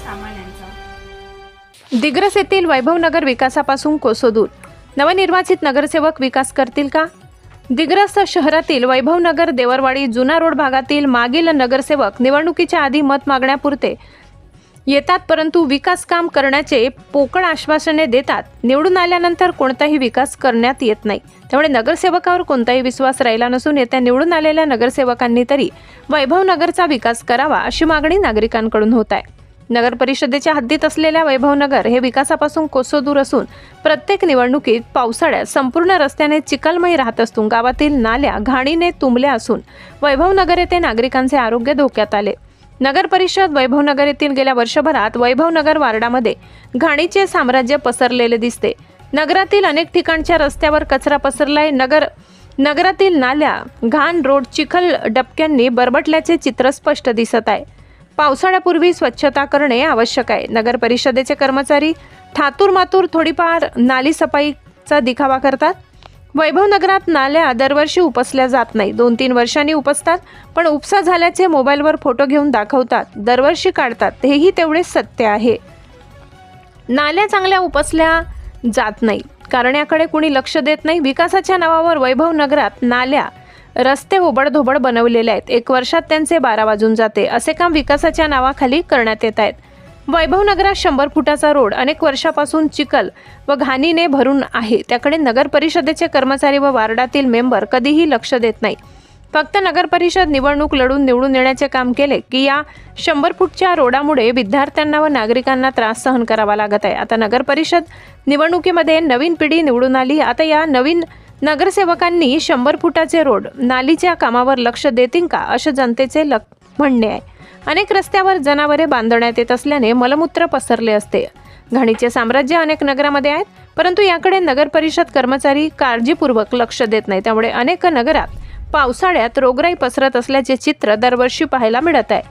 सामान यांचा। दिग्रस येथील वैभवनगर विकासापासून कोसो दूर, नवनिर्वाचित नगरसेवक विकास करतील का? दिग्रस शहरातील वैभवनगर देवरवाडी जुना रोड भागातील मागील नगरसेवक निवडणुकीच्या आधी मत मागण्यापुरते येतात, परंतु विकास काम करण्याचे पोकळ आश्वासने देतात. निवडून आल्यानंतर कोणताही विकास करण्यात येत नाही. त्यामुळे नगरसेवकावर कोणताही विश्वास राहिला नसून येत्या निवडून आलेल्या नगरसेवकांनी तरी वैभवनगरचा विकास करावा अशी मागणी नागरिकांकडून होत आहे. नगर परिषदेच्या हद्दीत असलेल्या वैभवनगर हे विकासापासून कोसो दूर असून प्रत्येक निवडणुकीत पावसाळ्यात संपूर्ण रस्त्याने चिखलमय राहत असून गावातील नाल्या घाणीने तुंबल्या असून वैभवनगर येथे नागरिकांचे आरोग्य धोक्यात आले. नगर परिषद वैभवनगर येथील गेल्या वर्षभरात वैभवनगर वार्डामध्ये घाणीचे साम्राज्य पसरलेले दिसते. नगरातील अनेक ठिकाणच्या रस्त्यावर कचरा पसरलाय. नगरातील नाल्या, घाण, रोड चिखल डबक्यांनी बरबटल्याचे चित्र स्पष्ट दिसत आहे. पावसाळ्यापूर्वी स्वच्छता करणे आवश्यक आहे. नगर परिषदेचे कर्मचारी ठातूर-मातूर थोडीफार नाली सफाईचा दिखावा करतात. वैभवनगरात नाल्या दरवर्षी उपसल्या जात नाही, 2-3 वर्षांनी उपसतात, पण उपसा झाल्याचे मोबाईलवर फोटो घेऊन दाखवतात, दरवर्षी काढतात. हेही तेवढे सत्य आहे. नाल्या चांगल्या उपसल्या जात नाही कारण याकडे कुणी लक्ष देत नाही. विकासाच्या नावावर वैभवनगरात नाल्या, रस्ते ओबडधोबड बनवलेले आहेत. 1 वर्षात त्यांचे 12 वाजून जाते. असे काम विकासाच्या नावाखाली करण्यात येत आहेत. वैभवनगरात 100 फुटाचा रोड अनेक वर्षापासून चिखल व घाणीने भरून आहे. त्याकडे नगर परिषदेचे कर्मचारी व वार्डातील मेंबर कधीही लक्ष देत नाही. फक्त नगर परिषद निवडणूक लढून निवडून येण्याचे काम केले की या 100 फूटच्या रोडामुळे विद्यार्थ्यांना व नागरिकांना त्रास सहन करावा लागत आहे. आता नगर परिषद निवडणुकीमध्ये नवीन पिढी निवडून आली. आता या नवीन नगरसेवकांनी 100 फुटाचे रोड, नालीच्या कामावर लक्ष देतील का, असे जनतेचे म्हणणे आहे. अनेक रस्त्यावर जनावरे बांधण्यात येत असल्याने मलमूत्र पसरले असते. घाणीचे साम्राज्य अनेक नगरामध्ये आहेत, परंतु याकडे नगर परिषद कर्मचारी काळजीपूर्वक लक्ष देत नाही. त्यामुळे अनेक नगरात पावसाळ्यात रोगराई पसरत असल्याचे चित्र दरवर्षी पाहायला मिळत आहे.